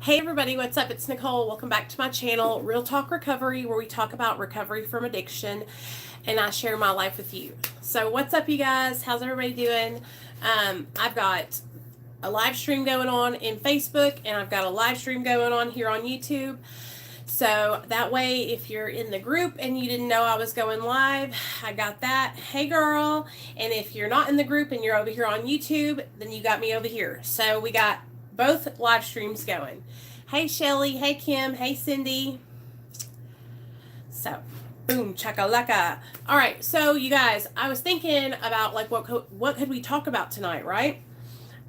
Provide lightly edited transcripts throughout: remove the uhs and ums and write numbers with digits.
Hey everybody, what's up? It's Nicole. Welcome back to my channel, Real Talk Recovery, where we talk about recovery from addiction and I share my life with you. So what's up, you guys? How's everybody doing? I've got a live stream going on in Facebook and I've got a live stream going on here on YouTube. So that way, if you're in the group and you didn't know I was going live, I got that. Hey girl. And if you're not in the group and you're over here on YouTube, then you got me over here. So we got both live streams going. Hey Shelly, hey Kim, hey Cindy. So, boom, chakalaka. All right, so you guys, I was thinking about like what could we talk about tonight, right?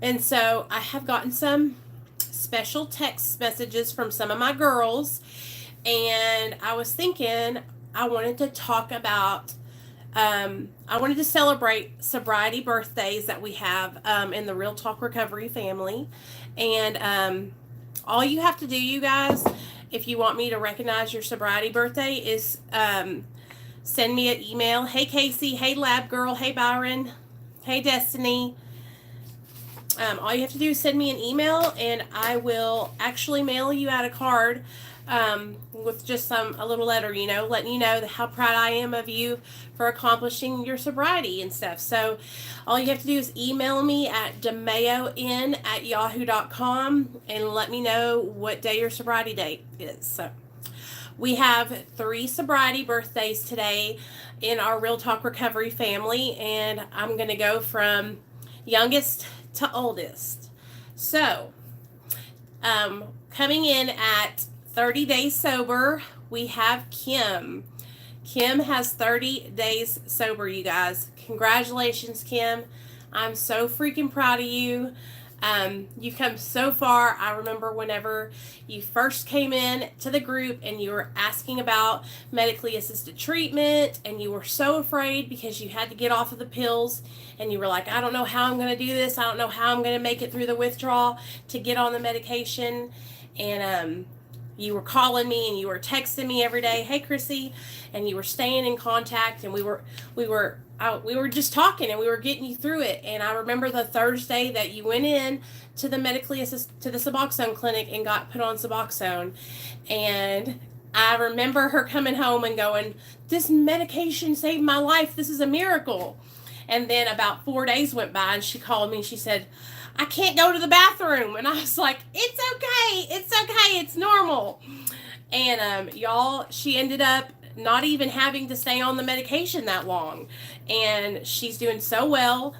And so I have gotten some special text messages from some of my girls, and I was thinking I wanted to talk about I wanted to celebrate sobriety birthdays that we have in the Real Talk Recovery family. And all you have to do, you guys, if you want me to recognize your sobriety birthday, is send me an email. Hey Casey, hey Lab Girl, hey Byron, hey Destiny. All you have to do is send me an email and I will actually mail you out a card with just a little letter, letting you know how proud I am of you for accomplishing your sobriety and stuff. So all you have to do is email me at demayon@yahoo.com and let me know what day your sobriety date is. So we have 3 sobriety birthdays today in our Real Talk Recovery family, and I'm going to go from youngest to oldest. So coming in at 30 days sober, we have Kim. Kim has 30 days sober, you guys. Congratulations, Kim. I'm so freaking proud of you. You've come so far. I remember whenever you first came in to the group and you were asking about medically assisted treatment and you were so afraid because you had to get off of the pills and you were like, I don't know how I'm going to do this. I don't know how I'm going to make it through the withdrawal to get on the medication. And you were calling me and you were texting me every day, hey Krissy, and you were staying in contact, and we were just talking and we were getting you through it. And I remember the Thursday that you went in to the to the Suboxone clinic and got put on Suboxone, and I remember her coming home and going, this medication saved my life. This is a miracle. And then about 4 days went by and she called me and she said, I can't go to the bathroom. And I was like, it's okay. It's normal. And y'all, she ended up not even having to stay on the medication that long. And she's doing so well.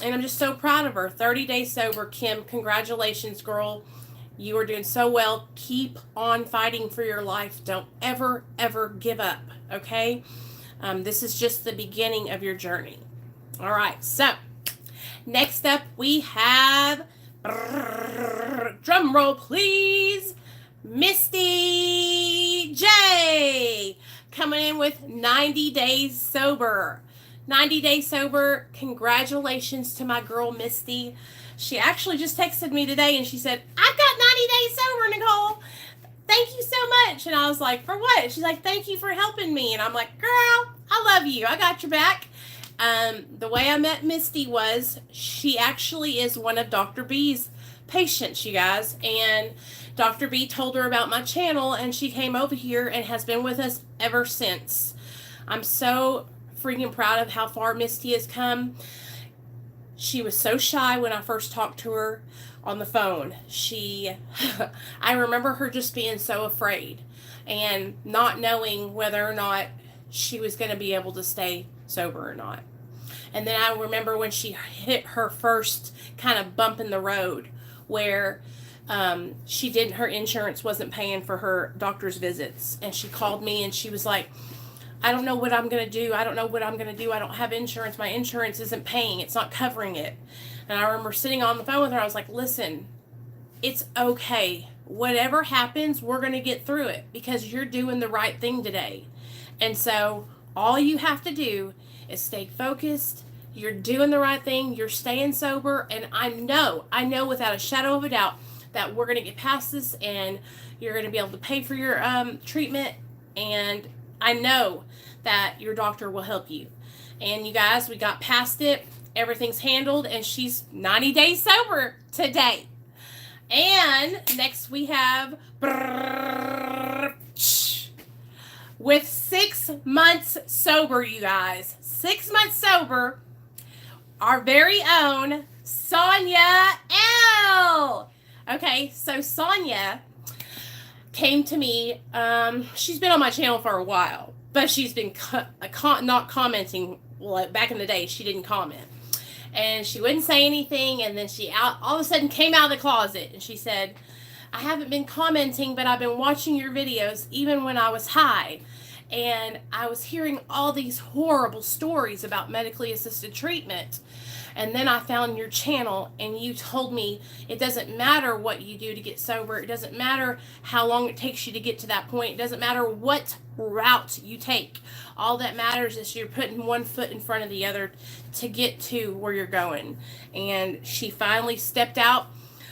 And I'm just so proud of her. 30 days sober, Kim. Congratulations, girl. You are doing so well. Keep on fighting for your life. Don't ever, ever give up. Okay? This is just the beginning of your journey. All right. So next up, we have, drum roll please, Misty J, coming in with 90 days sober. 90 days sober. Congratulations to my girl Misty. She actually just texted me today and she said, I've got 90 days sober, Nicole. Thank you so much. And I was like, for what? She's like, thank you for helping me. And I'm like, girl, I love you. I got your back. The way I met Misty was she actually is one of Dr. B's patients, you guys, and Dr. B told her about my channel and she came over here and has been with us ever since. I'm so freaking proud of how far Misty has come. She was so shy when I first talked to her on the phone. I remember her just being so afraid and not knowing whether or not she was going to be able to stay sober or not. And then I remember when she hit her first kind of bump in the road where her insurance wasn't paying for her doctor's visits. And she called me and she was like, I don't know what I'm going to do. I don't have insurance. My insurance isn't paying. It's not covering it. And I remember sitting on the phone with her. I was like, listen, it's okay. Whatever happens, we're going to get through it because you're doing the right thing today. And so all you have to do is stay focused. You're doing the right thing. You're staying sober. And I know without a shadow of a doubt that we're going to get past this and you're going to be able to pay for your treatment. And I know that your doctor will help you. And you guys, we got past it. Everything's handled and she's 90 days sober today. And next we have with 6 months sober, you guys. 6 months sober, our very own Sonia L. Okay, so Sonia came to me. She's been on my channel for a while, but she's been not commenting. Well, back in the day, she didn't comment. And she wouldn't say anything, and then she all of a sudden came out of the closet, and she said, I haven't been commenting, but I've been watching your videos even when I was high. And I was hearing all these horrible stories about medically assisted treatment. And then I found your channel, and you told me it doesn't matter what you do to get sober. It doesn't matter how long it takes you to get to that point. It doesn't matter what route you take. All that matters is you're putting one foot in front of the other to get to where you're going. And she finally stepped out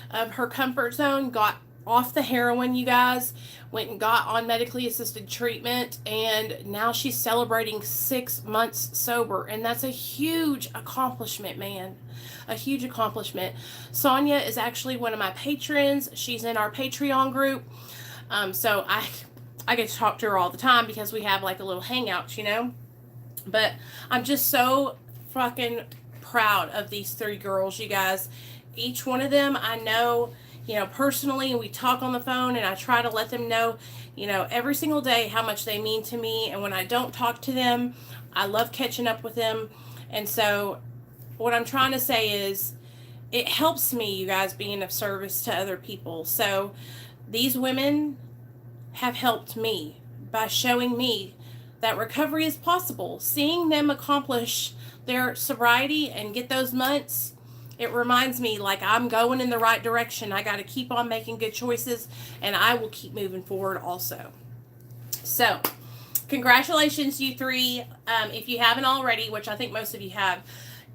of her comfort zone, got off the heroin, you guys, went and got on medically assisted treatment, and now she's celebrating 6 months sober, and that's a huge accomplishment, man. A huge accomplishment. Sonia is actually one of my patrons. She's in our Patreon group, so I get to talk to her all the time because we have like a little hangout, you know. But I'm just so fucking proud of these 3 girls, you guys. Each one of them I know, you know, personally, and we talk on the phone, and I try to let them know, you know, every single day how much they mean to me. And when I don't talk to them, I love catching up with them. And so what I'm trying to say is it helps me, you guys, being of service to other people. So these women have helped me by showing me that recovery is possible. Seeing them accomplish their sobriety and get those months, it reminds me like I'm going in the right direction. I got to keep on making good choices, and I will keep moving forward also. So congratulations, you 3. If you haven't already, which I think most of you have,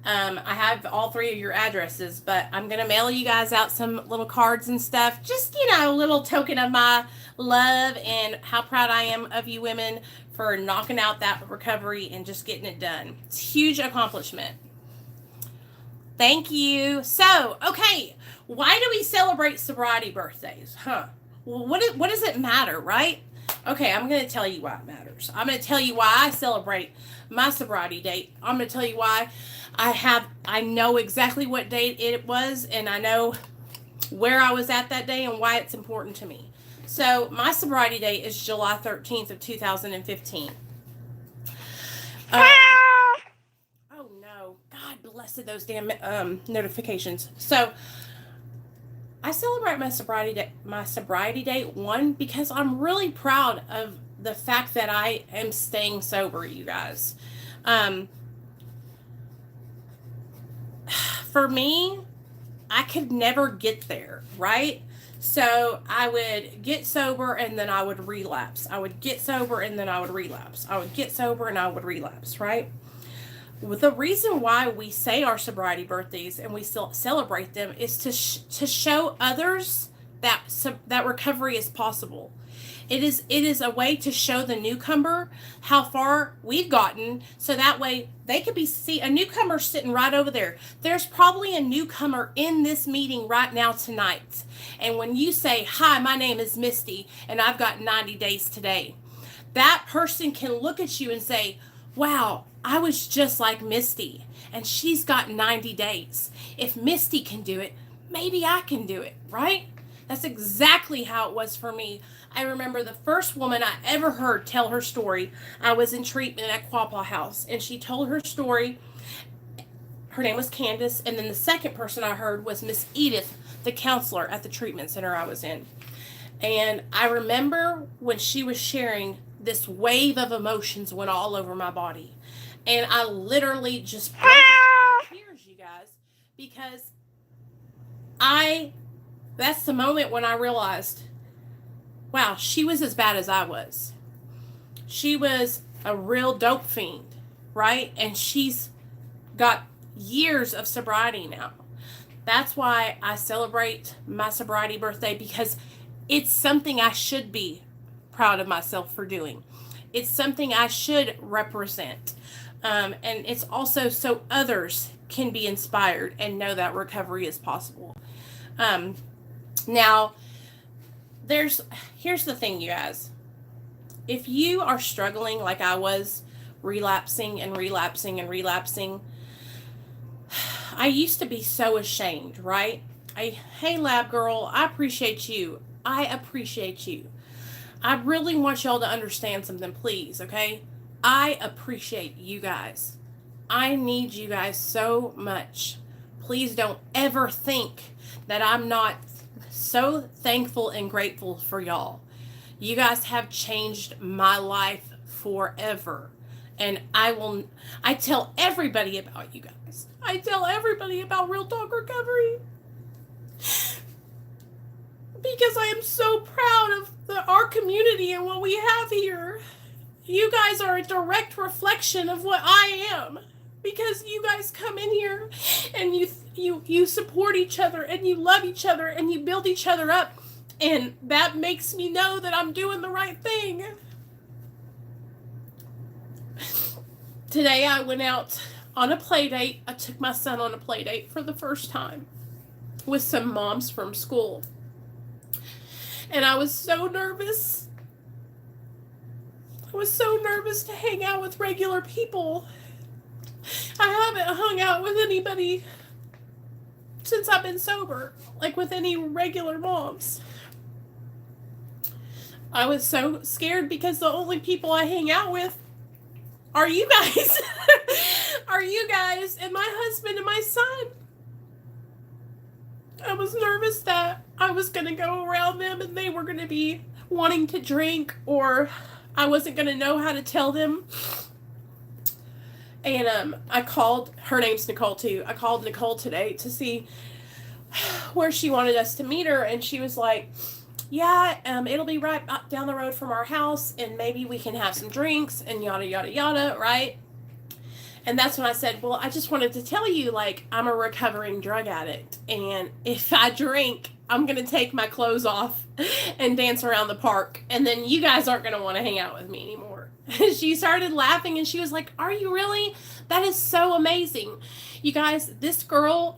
I have all 3 of your addresses, but I'm going to mail you guys out some little cards and stuff. Just, you know, a little token of my love and how proud I am of you women for knocking out that recovery and just getting it done. It's a huge accomplishment. Thank you. So, okay, why do we celebrate sobriety birthdays? Well, what does it matter, right? Okay, I'm going to tell you why it matters. I'm going to tell you why I celebrate my sobriety date. I'm going to tell you why I know exactly what date it was, and I know where I was at that day and why it's important to me. So, my sobriety date is July 13th of 2015. Oh no, God blessed those damn notifications. So I celebrate my sobriety date, one, because I'm really proud of the fact that I am staying sober, you guys. For me, I could never get there, right? So I would get sober and then I would relapse. I would get sober and then I would relapse. I would get sober and I would relapse, right? The reason why we say our sobriety birthdays and we still celebrate them is to show others that recovery is possible. It is a way to show the newcomer how far we've gotten, so that way they could see a newcomer sitting right over there. There's probably a newcomer in this meeting right now tonight. And when you say, hi, my name is Misty, and I've got 90 days today, that person can look at you and say, wow, I was just like Misty, and she's got 90 days. If Misty can do it, maybe I can do it, right? That's exactly how it was for me. I remember the first woman I ever heard tell her story. I was in treatment at Quapaw House, and she told her story. Her name was Candace, and then the second person I heard was Miss Edith, the counselor at the treatment center I was in. And I remember when she was sharing, this wave of emotions went all over my body. And I literally just broke into tears, you guys, because that's the moment when I realized, wow, she was as bad as I was. She was a real dope fiend, right? And she's got years of sobriety now. That's why I celebrate my sobriety birthday, because it's something I should be proud of myself for doing. It's something I should represent. And it's also so others can be inspired and know that recovery is possible. Now, here's the thing, you guys. If you are struggling like I was, relapsing and relapsing and relapsing, I used to be so ashamed, right? Hey, lab girl, I appreciate you. I appreciate you. I really want y'all to understand something, please, okay? I appreciate you guys. I need you guys so much. Please don't ever think that I'm not so thankful and grateful for y'all. You guys have changed my life forever. And I tell everybody about you guys. I tell everybody about Real Talk Recovery. Because I am so proud of our community and what we have here. You guys are a direct reflection of what I am. Because you guys come in here and you support each other and you love each other and you build each other up. And that makes me know that I'm doing the right thing. Today I went out on a play date. I took my son on a play date for the first time with some moms from school. And I was so nervous. I was so nervous to hang out with regular people. I haven't hung out with anybody since I've been sober, like with any regular moms. I was so scared because the only people I hang out with are you guys. Are you guys and my husband and my son. I was nervous that I was going to go around them and they were going to be wanting to drink, or I wasn't going to know how to tell them. And I called, her name's Nicole too. I called Nicole today to see where she wanted us to meet her, and she was like, yeah, it'll be right down the road from our house, and maybe we can have some drinks and yada, yada, yada, right? And that's when I said, well, I just wanted to tell you, like, I'm a recovering drug addict, and if I drink, I'm going to take my clothes off and dance around the park, and then you guys aren't going to want to hang out with me anymore. She started laughing, and she was like, are you really? That is so amazing. You guys, this girl,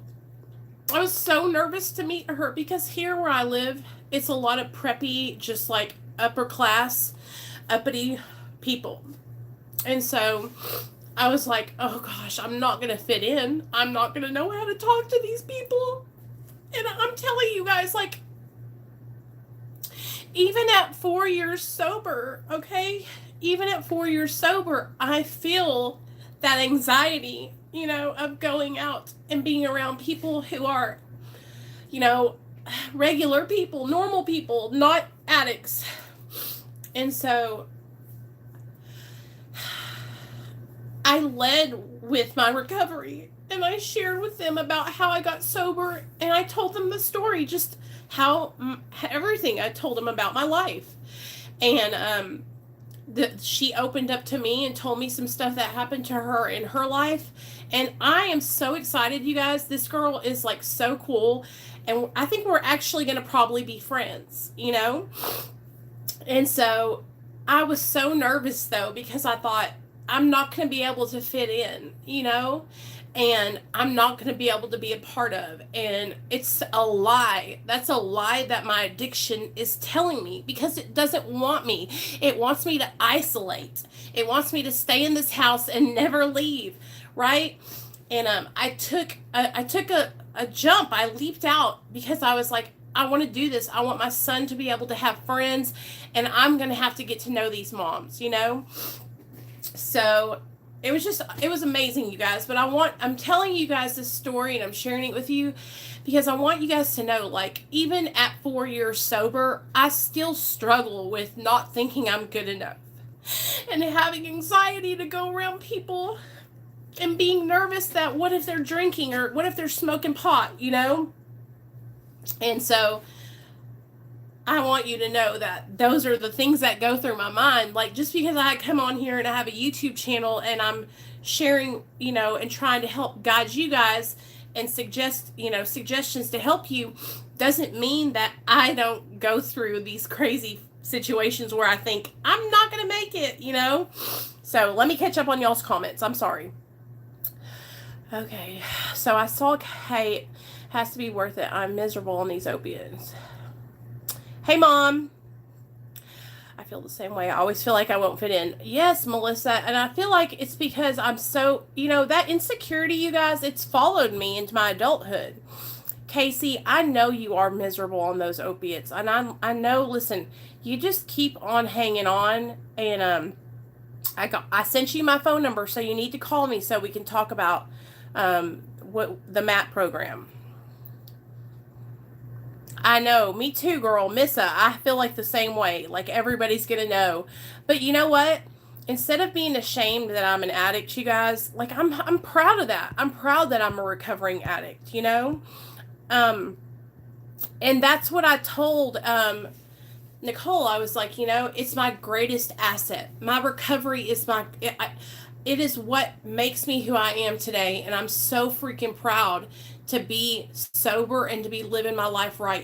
I was so nervous to meet her because here where I live, it's a lot of preppy, just like upper class, uppity people. And so I was like, oh gosh, I'm not going to fit in. I'm not going to know how to talk to these people. And I'm telling you guys, like, even at 4 years sober, okay? Even at 4 years sober, I feel that anxiety, you know, of going out and being around people who are, you know, regular people, normal people, not addicts. And so I led with my recovery, and I shared with them about how I got sober, and I told them the story, just how everything. I told them about my life. And she opened up to me and told me some stuff that happened to her in her life. And I am so excited, you guys. This girl is like so cool. And I think we're actually going to probably be friends, you know? And so I was so nervous though, because I thought I'm not going to be able to fit in, you know? And I'm not going to be able to be a part of. And it's a lie. That's a lie that my addiction is telling me, because it doesn't want me. It wants me to isolate. It wants me to stay in this house and never leave, right? And I took a jump. I leaped out because I was like, I want to do this. I want my son to be able to have friends, and I'm going to have to get to know these moms, you know? So it was amazing, you guys. But I'm telling you guys this story, and I'm sharing it with you because I want you guys to know, like, even at 4 years sober, I still struggle with not thinking I'm good enough and having anxiety to go around people and being nervous that what if they're drinking or what if they're smoking pot, you know? And so I want you to know that those are the things that go through my mind. Like, just because I come on here and I have a YouTube channel and I'm sharing, you know, and trying to help guide you guys and suggest, you know, suggestions to help you, doesn't mean that I don't go through these crazy situations where I think I'm not going to make it, you know? So let me catch up on y'all's comments. I'm sorry. Okay, so I saw Kate, has to be worth it. I'm miserable on these opiates. Hey, Mom. I feel the same way. I always feel like I won't fit in. Yes, Melissa. And I feel like it's because I'm so, that insecurity, you guys, it's followed me into my adulthood. Casey, I know you are miserable on those opiates. And I know, listen, you just keep on hanging on. And I sent you my phone number, so you need to call me so we can talk about what the MAT program. I know, me too, girl. Missa, I feel like the same way. Like everybody's gonna know. But you know what? Instead of being ashamed that I'm an addict, you guys, like I'm proud of that. I'm proud that I'm a recovering addict, and that's what I told Nicole. I was like, it's my greatest asset. My recovery is it is what makes me who I am today, and I'm so freaking proud to be sober and to be living my life right,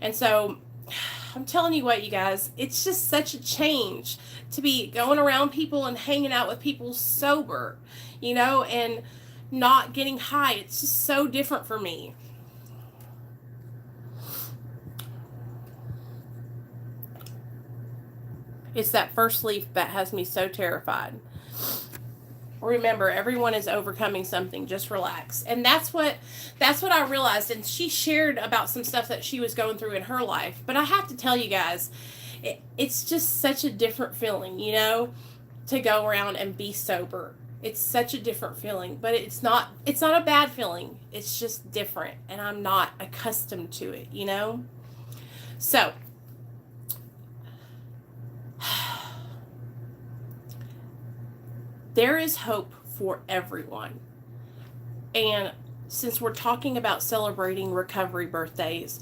And so I'm telling you what, you guys, it's just such a change to be going around people and hanging out with people sober, and not getting high. It's just so different for me. It's that first leaf that has me so terrified. Remember, everyone is overcoming something. Just relax. And that's what I realized. And she shared about some stuff that she was going through in her life. But I have to tell you guys, it's just such a different feeling, to go around and be sober. It's such a different feeling. But it's not a bad feeling. It's just different. And I'm not accustomed to it, So, there is hope for everyone. And since we're talking about celebrating recovery birthdays,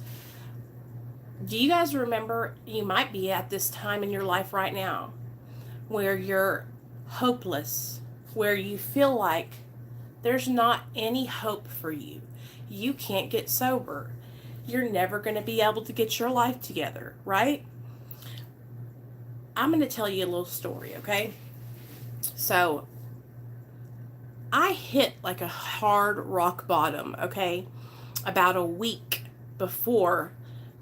do you guys remember, you might be at this time in your life right now where you're hopeless, where you feel like there's not any hope for you. You can't get sober. You're never going to be able to get your life together, right? I'm going to tell you a little story, okay? So, I hit like a hard rock bottom, okay, about a week before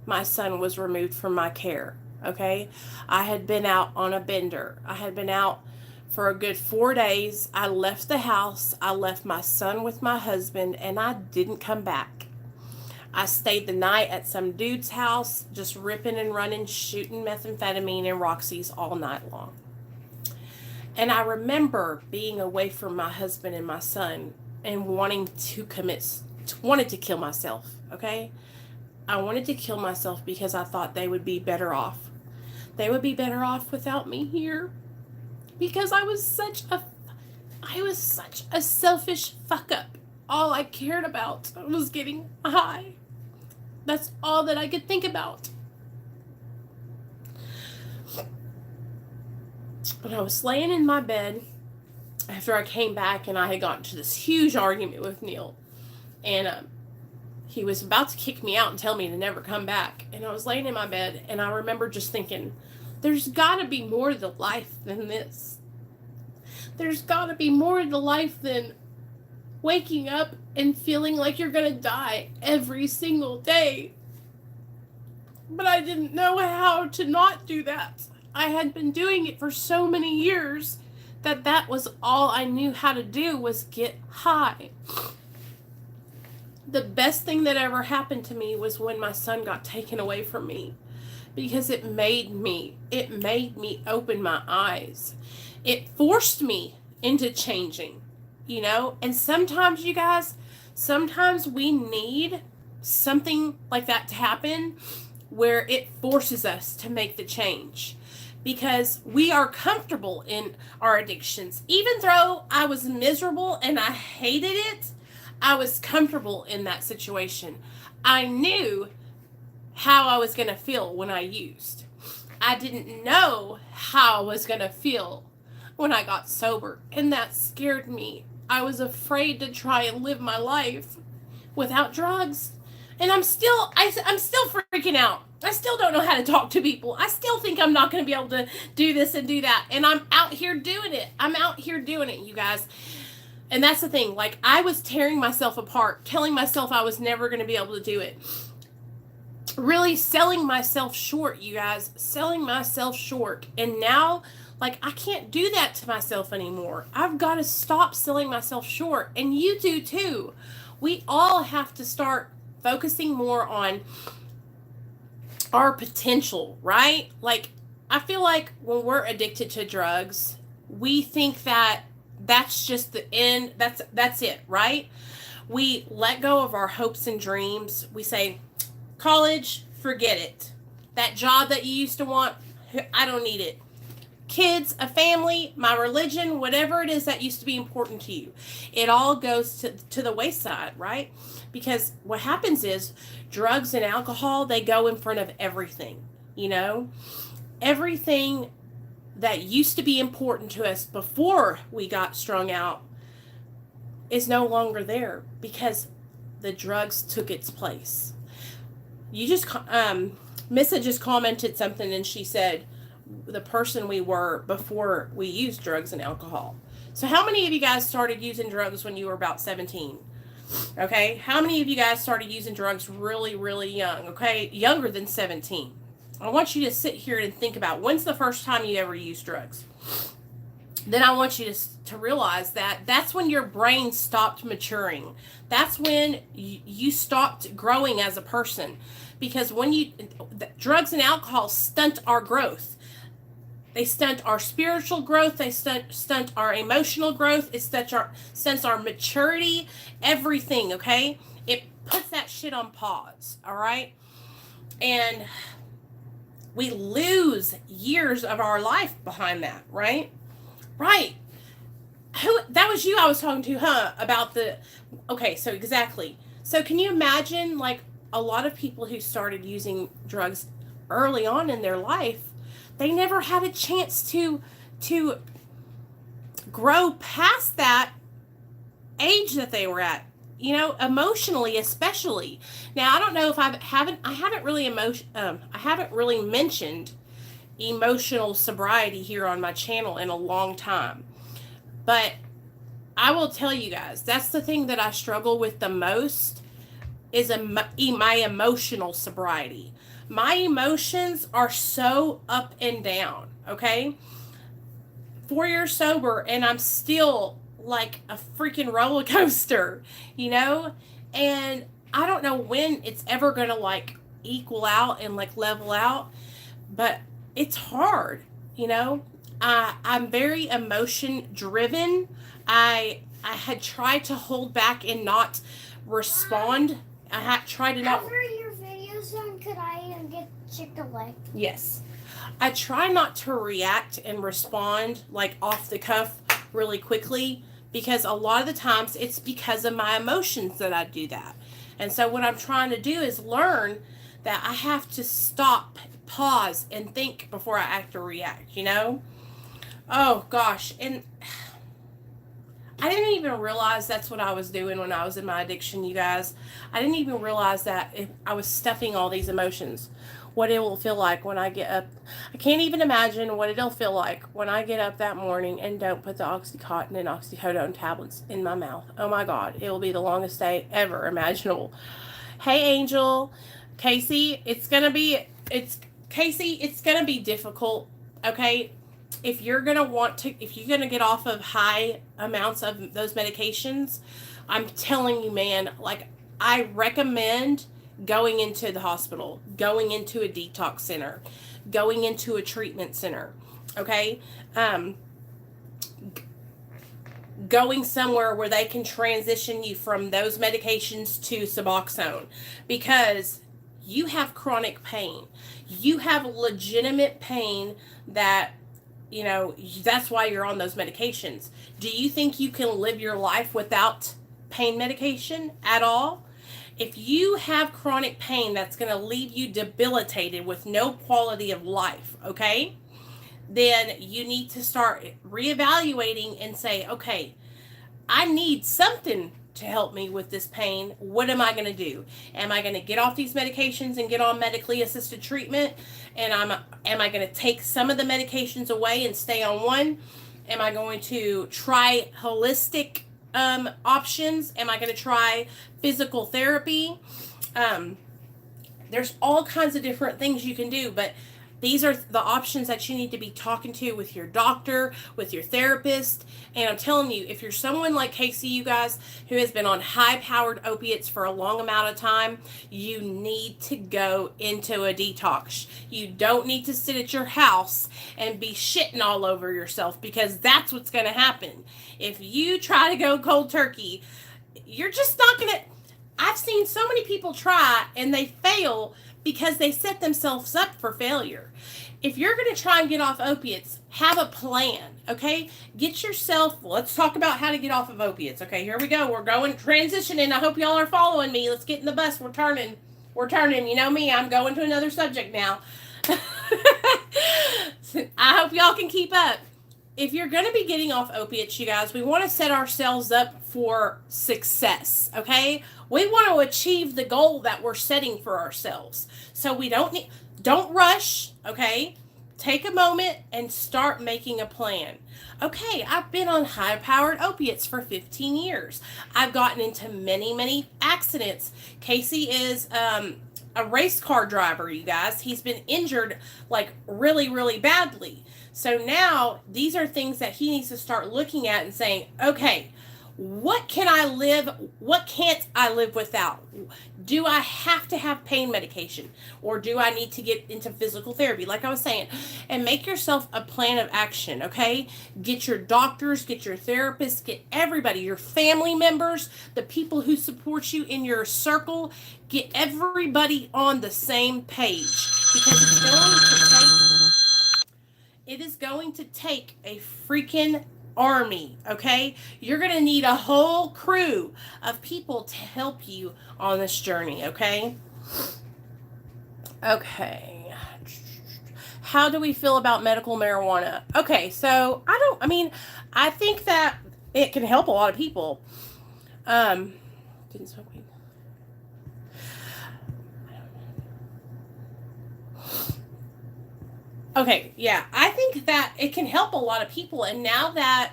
my son was removed from my care, okay? I had been out on a bender. I had been out for a good 4 days. I left the house. I left my son with my husband, and I didn't come back. I stayed the night at some dude's house, just ripping and running, shooting methamphetamine and Roxy's all night long. And I remember being away from my husband and my son and wanted to kill myself, okay? I wanted to kill myself because I thought they would be better off. They would be better off without me here, because I was such a selfish fuck up. All I cared about was getting high. That's all that I could think about. But I was laying in my bed after I came back, and I had gotten to this huge argument with Neil. And he was about to kick me out and tell me to never come back. And I was laying in my bed, and I remember just thinking, there's got to be more to life than this. There's got to be more to life than waking up and feeling like you're going to die every single day. But I didn't know how to not do that. I had been doing it for so many years that was all I knew how to do, was get high. The best thing that ever happened to me was when my son got taken away from me, because it made me open my eyes. It forced me into changing, and sometimes, you guys, we need something like that to happen where it forces us to make the change. Because we are comfortable in our addictions. Even though I was miserable and I hated it, I was comfortable in that situation. I knew how I was going to feel when I used. I didn't know how I was going to feel when I got sober. And that scared me. I was afraid to try and live my life without drugs. And I'm still freaking out. I still don't know how to talk to people. I still think I'm not going to be able to do this and do that. And I'm out here doing it. You guys. And that's the thing. Like, I was tearing myself apart, telling myself I was never going to be able to do it. really selling myself short, you guys, selling myself short. And now, like, I can't do that to myself anymore. I've got to stop selling myself short. And you do too. We all have to start focusing more on our potential, right? Like, I feel like when we're addicted to drugs, we think that that's just the end. That's it, right? We let go of our hopes and dreams. We say, college, forget it. That job that you used to want, I don't need it. Kids, a family, my religion, whatever it is that used to be important to you, it all goes to the wayside, right? Because what happens is drugs and alcohol, they go in front of everything, you know? Everything that used to be important to us before we got strung out is no longer there because the drugs took its place. You just, Missa just commented something and she said, the person we were before we used drugs and alcohol. So how many of you guys started using drugs when you were about 17? Okay, how many of you guys started using drugs really, really young? Okay, younger than 17. I want you to sit here and think about when's the first time you ever used drugs. Then I want you to realize that that's when your brain stopped maturing. That's when you stopped growing as a person. Because when drugs and alcohol stunt our growth. They stunt our spiritual growth. They stunt our emotional growth. It stunts our maturity, everything, okay? It puts that shit on pause, all right? And we lose years of our life behind that, right? Right. That was you I was talking to, huh? About okay, so exactly. So can you imagine, like, a lot of people who started using drugs early on in their life, they never had a chance to grow past that age that they were at, you know, emotionally especially. Now, I don't know if I haven't really mentioned emotional sobriety here on my channel in a long time. But I will tell you guys, that's the thing that I struggle with the most is my emotional sobriety. My emotions are so up and down, okay? 4 years sober and I'm still like a freaking roller coaster, you know? And I don't know when it's ever going to like equal out and like level out, but it's hard, you know? I'm very emotion driven. I had tried to hold back and not respond. I had tried to not. After your videos done, could I get Chick-fil-A? Yes. I try not to react and respond like off the cuff really quickly because a lot of the times it's because of my emotions that I do that. And so what I'm trying to do is learn that I have to stop, pause, and think before I act or react, you know? Oh, gosh. And I didn't even realize that's what I was doing when I was in my addiction, you guys. I didn't even realize that I was stuffing all these emotions. What it will feel like when I get up. I can't even imagine what it'll feel like when I get up that morning and don't put the Oxycontin and oxycodone tablets in my mouth. Oh my God, it will be the longest day ever imaginable. Hey, Angel. Casey, it's gonna be difficult, okay? If you're gonna get off of high amounts of those medications, I'm telling you, man, like, I recommend going into the hospital, going into a detox center, going into a treatment center, okay? Going somewhere where they can transition you from those medications to Suboxone, because you have chronic pain. You have legitimate pain that, you know, that's why you're on those medications. Do you think you can live your life without pain medication at all? If you have chronic pain that's going to leave you debilitated with no quality of life, okay, then you need to start reevaluating and say, okay, I need something to help me with this pain. What am I going to do? Am I going to get off these medications and get on medically assisted treatment? And am I going to take some of the medications away and stay on one? Am I going to try holistic options? Am I going to try physical therapy? There's all kinds of different things you can do, but these are the options that you need to be talking to with your doctor, with your therapist. And I'm telling you, if you're someone like Krissy, you guys, who has been on high-powered opiates for a long amount of time, you need to go into a detox. You don't need to sit at your house and be shitting all over yourself, because that's what's going to happen. If you try to go cold turkey, you're just not going to... I've seen so many people try and they fail because they set themselves up for failure. If you're going to try and get off opiates, have a plan, okay? Get yourself, let's talk about how to get off of opiates. Okay, here we go. We're going, transitioning. I hope y'all are following me. Let's get in the bus. We're turning. You know me, I'm going to another subject now. I hope y'all can keep up. If you're going to be getting off opiates, you guys, we want to set ourselves up for success, okay? We want to achieve the goal that we're setting for ourselves. So we don't rush, okay? Take a moment and start making a plan. Okay, I've been on high-powered opiates for 15 years. I've gotten into many, many accidents. Krissy is a race car driver, you guys. He's been injured like really, really badly. So now these are things that he needs to start looking at and saying, okay, what can't I live without? Do I have to have pain medication? Or do I need to get into physical therapy? Like I was saying, and make yourself a plan of action, okay? Get your doctors, get your therapists, get everybody, your family members, the people who support you in your circle, get everybody on the same page, because it is going to take a freaking army, okay? You're going to need a whole crew of people to help you on this journey, okay? Okay. How do we feel about medical marijuana? Okay, so I think that it can help a lot of people. Didn't smoke weed. Okay, yeah, I think that it can help a lot of people. And now that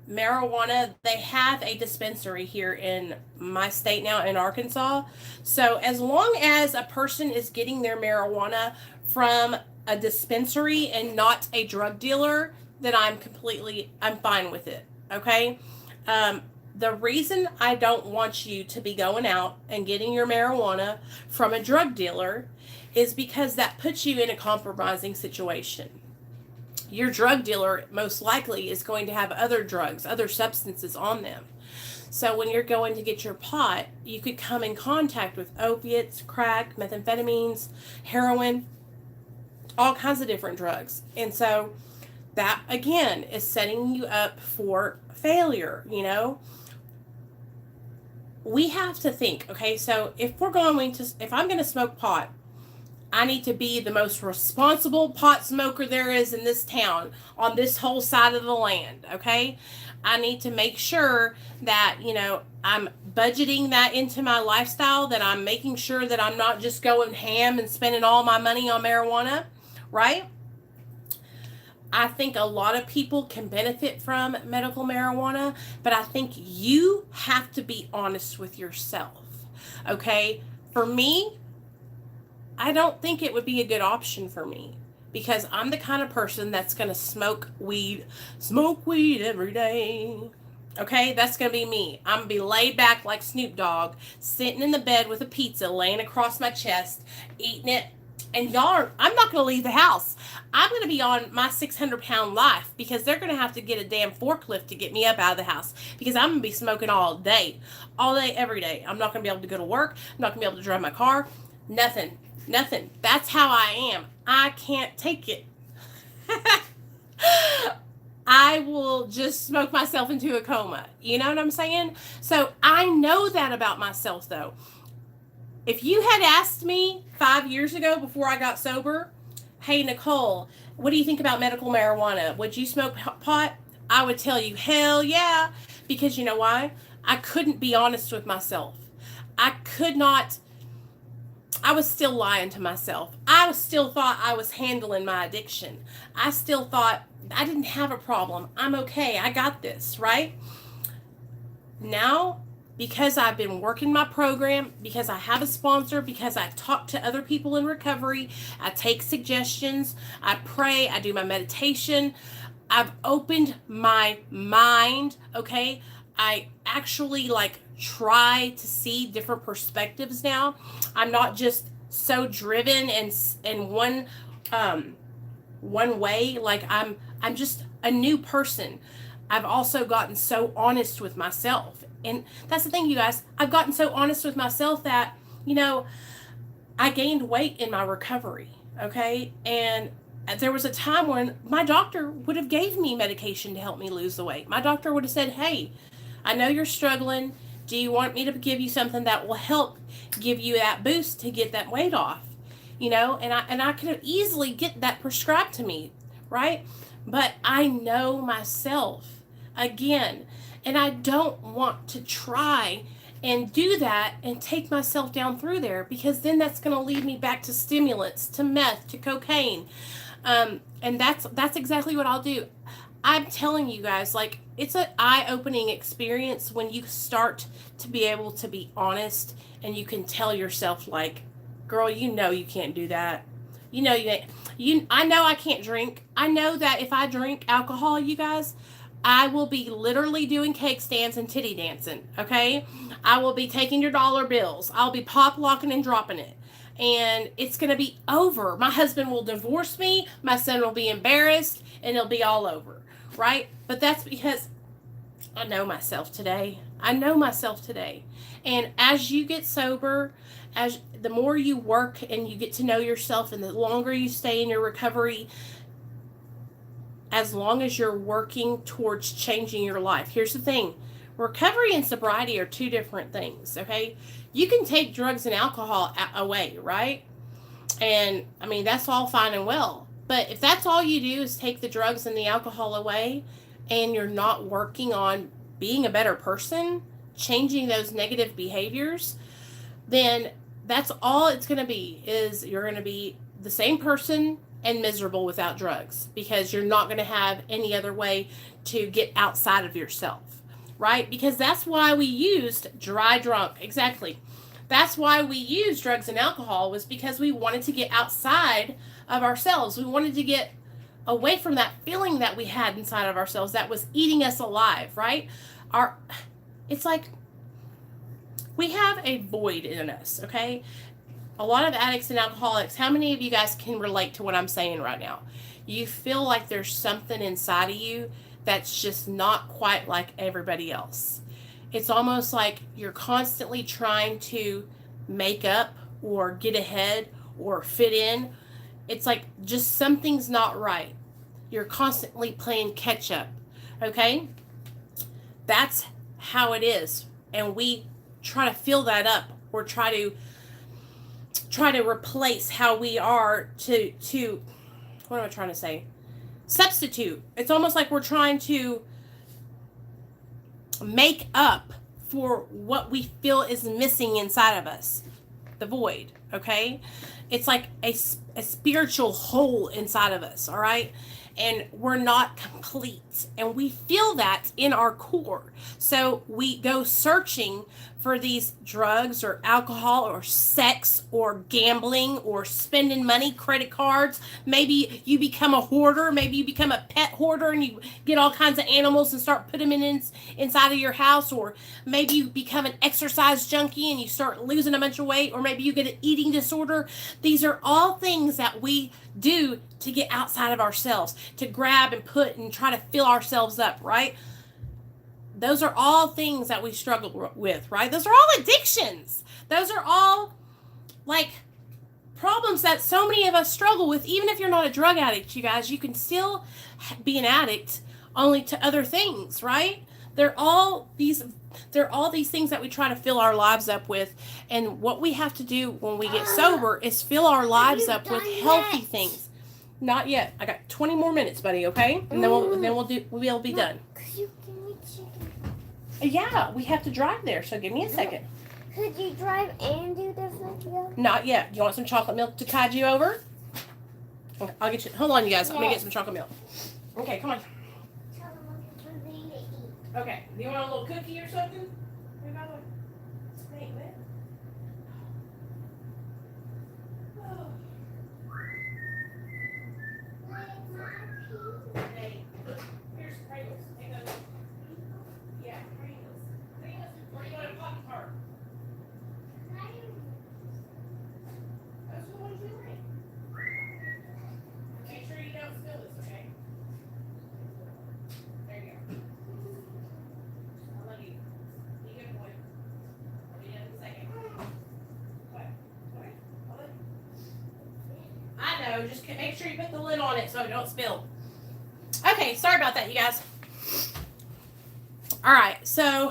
marijuana, they have a dispensary here in my state now in Arkansas. So as long as a person is getting their marijuana from a dispensary and not a drug dealer, then I'm fine with it, okay? The reason I don't want you to be going out and getting your marijuana from a drug dealer is because that puts you in a compromising situation. Your drug dealer most likely is going to have other drugs, other substances on them. So when you're going to get your pot, you could come in contact with opiates, crack, methamphetamines, heroin, all kinds of different drugs. And so that, again, is setting you up for failure, you know? We have to think, okay, so if I'm going to smoke pot, I need to be the most responsible pot smoker there is in this town, on this whole side of the land, okay? I need to make sure that, you know, I'm budgeting that into my lifestyle, that I'm making sure that I'm not just going ham and spending all my money on marijuana, right? I think a lot of people can benefit from medical marijuana, but I think you have to be honest with yourself, okay? For me, I don't think it would be a good option for me, because I'm the kind of person that's going to smoke weed every day. Okay, that's going to be me. I'm going to be laid back like Snoop Dogg, sitting in the bed with a pizza laying across my chest, eating it. And I'm not going to leave the house. I'm going to be on my 600-pound life, because they're going to have to get a damn forklift to get me up out of the house, because I'm going to be smoking all day, every day. I'm not going to be able to go to work. I'm not going to be able to drive my car. Nothing. That's how I am. I can't take it. I will just smoke myself into a coma. You know what I'm saying? So I know that about myself, though. If you had asked me 5 years ago, before I got sober, hey, Nicole, what do you think about medical marijuana? Would you smoke pot? I would tell you, hell yeah. Because you know why? I couldn't be honest with myself. I was still lying to myself. I still thought I was handling my addiction. I still thought I didn't have a problem. I'm okay. I got this, right? Now, because I've been working my program, because I have a sponsor, because I talk to other people in recovery, I take suggestions, I pray, I do my meditation, I've opened my mind, okay? I actually like try to see different perspectives now. I'm not just so driven and in one way. Like I'm just a new person. I've also gotten so honest with myself. And that's the thing, you guys. I've gotten so honest with myself that, you know, I gained weight in my recovery, okay? And there was a time when my doctor would have gave me medication to help me lose the weight. My doctor would have said, hey, I know you're struggling. Do you want me to give you something that will help give you that boost to get that weight off? You know, and I could have easily get that prescribed to me, right? But I know myself again, and I don't want to try and do that and take myself down through there, because then that's going to lead me back to stimulants, to meth, to cocaine. And that's exactly what I'll do. I'm telling you guys, like, it's an eye-opening experience when you start to be able to be honest and you can tell yourself, like, girl, you know you can't do that. You know I know I can't drink. I know that if I drink alcohol, you guys, I will be literally doing cake stands and titty dancing, okay? I will be taking your dollar bills. I'll be pop locking and dropping it. And it's going to be over. My husband will divorce me. My son will be embarrassed, and it'll be all over, right? But that's because I know myself today. I know myself today. And as you get sober, as the more you work and you get to know yourself, and the longer you stay in your recovery, as long as you're working towards changing your life. Here's the thing. Recovery and sobriety are two different things, okay? You can take drugs and alcohol away, right? And, I mean, that's all fine and well. But if that's all you do is take the drugs and the alcohol away, and you're not working on being a better person, changing those negative behaviors, then that's all it's going to be, is you're going to be the same person and miserable without drugs, because you're not going to have any other way to get outside of yourself, right? Because that's why we used dry drunk. Exactly. That's why we used drugs and alcohol, was because we wanted to get outside of ourselves. We wanted to get away from that feeling that we had inside of ourselves that was eating us alive, right? It's like we have a void in us, okay? A lot of addicts and alcoholics, how many of you guys can relate to what I'm saying right now? You feel like there's something inside of you that's just not quite like everybody else. It's almost like you're constantly trying to make up or get ahead or fit in. It's like just something's not right. You're constantly playing catch up, okay? That's how it is. And we try to fill that up, or try to replace how we are to what am I trying to say? Substitute. It's almost like we're trying to make up for what we feel is missing inside of us. The void, okay? It's like a spiritual hole inside of us, all right? And we're not complete. And we feel that in our core. So we go searching for these drugs or alcohol or sex or gambling or spending money, credit cards. Maybe you become a hoarder. Maybe you become a pet hoarder and you get all kinds of animals and start putting them inside of your house. Or maybe you become an exercise junkie and you start losing a bunch of weight. Or maybe you get an eating disorder. These are all things that we do to get outside of ourselves, to grab and put and try to fill ourselves up, right? Those are all things that we struggle with, right? Those are all addictions. Those are all like problems that so many of us struggle with. Even if you're not a drug addict, you guys, you can still be an addict, only to other things, right? They're all these things that we try to fill our lives up with. And what we have to do when we get sober is fill our lives up with healthy things. Not yet. I got 20 more minutes, buddy, okay? And then we'll be done. Yeah, we have to drive there, so give me a second. Could you drive and do this video? Not yet. Do you want some chocolate milk to tide you over? Okay, I'll get you. Hold on, you guys. I'm going to get some chocolate milk. Okay, come on. Okay, do you want a little cookie or something? go. Just make sure you put the lid on it so it don't spill. Okay, sorry about that, you guys. All right, so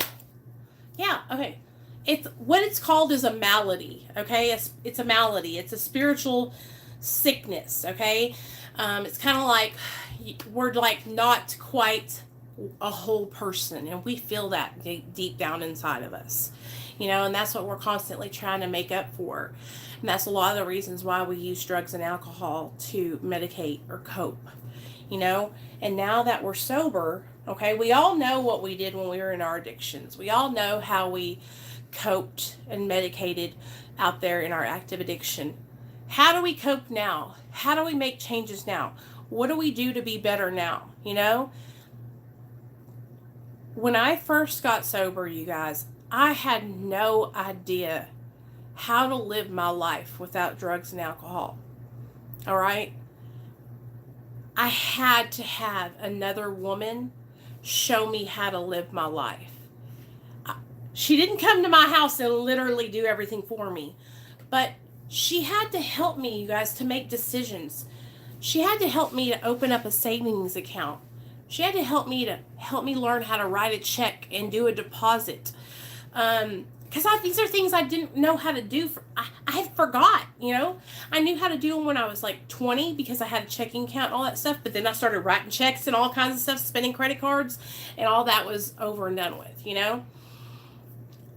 yeah, okay. It's what it's called is a malady. Okay, it's a malady. It's a spiritual sickness. Okay, it's kind of like we're like not quite a whole person, and we feel that deep down inside of us, and that's what we're constantly trying to make up for. And that's a lot of the reasons why we use drugs and alcohol to medicate or cope, and now that we're sober, okay, we all know what we did when we were in our addictions. We all know how we coped and medicated out there in our active addiction. How do we cope now? How do we make changes now? What do we do to be better now? When I first got sober, you guys, I had no idea how to live my life without drugs and alcohol. All right? I had to have another woman show me how to live my life. She didn't come to my house and literally do everything for me, but she had to help me, you guys, to make decisions. She had to help me to open up a savings account. She had to help me learn how to write a check and do a deposit. Because these are things I didn't know how to do. I had forgot, I knew how to do them when I was like 20 because I had a checking account and all that stuff. But then I started writing checks and all kinds of stuff, spending credit cards, and all that was over and done with,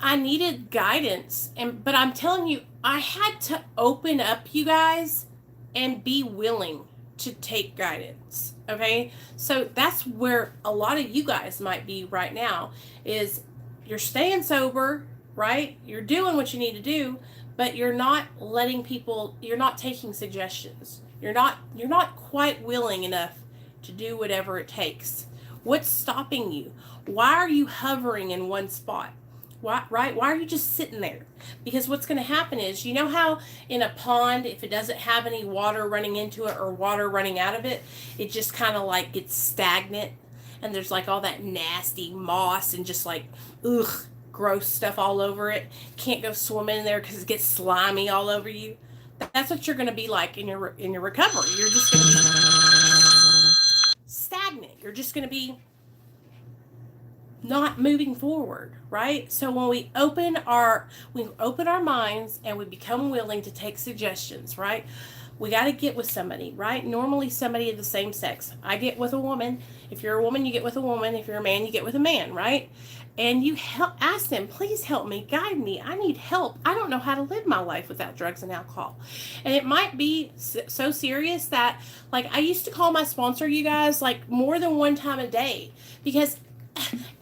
I needed guidance, but I'm telling you, I had to open up, you guys, and be willing to take guidance, okay? So that's where a lot of you guys might be right now, is you're staying sober, right? You're doing what you need to do, but you're not you're not taking suggestions. You're not quite willing enough to do whatever it takes. What's stopping you? Why are you hovering in one spot? Why are you just sitting there? Because what's going to happen is, you know how in a pond, if it doesn't have any water running into it or water running out of it, it just kind of like gets stagnant, and there's like all that nasty moss and just like, gross stuff all over it. Can't go swimming in there because it gets slimy all over you. That's what you're going to be like in your recovery. You're just going to be stagnant. You're just going to be not moving forward, right? So when we open our minds and we become willing to take suggestions, right? We got to get with somebody, right? Normally somebody of the same sex. I get with a woman. If you're a woman, you get with a woman. If you're a man, you get with a man, right? And you ask them, please help me, guide me. I need help. I don't know how to live my life without drugs and alcohol. And it might be so serious that, like, I used to call my sponsor, you guys, like more than one time a day, because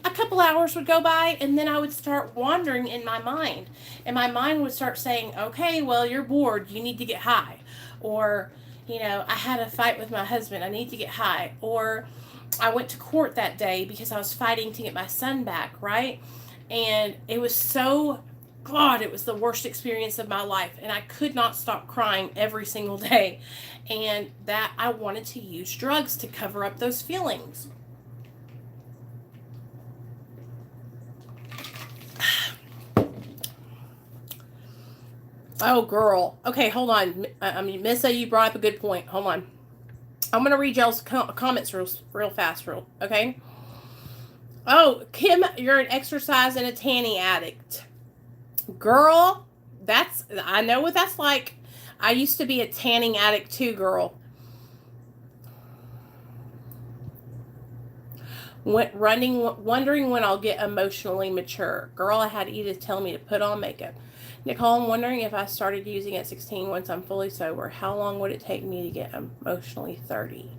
a couple hours would go by and then I would start wandering in my mind, and my mind would start saying, okay, well, you're bored, you need to get high, or I had a fight with my husband, I need to get high, or I went to court that day because I was fighting to get my son back, right? And it was it was the worst experience of my life, and I could not stop crying every single day, and that I wanted to use drugs to cover up those feelings. Oh, girl. Okay, hold on. Missa, you brought up a good point. Hold on. I'm going to read y'all's comments real fast, okay? Oh, Kim, you're an exercise and a tanning addict. Girl, I know what that's like. I used to be a tanning addict too, girl. Wondering when I'll get emotionally mature. Girl, I had Edith tell me to put on makeup. Nicole, I'm wondering if I started using at 16 once I'm fully sober, how long would it take me to get emotionally 30?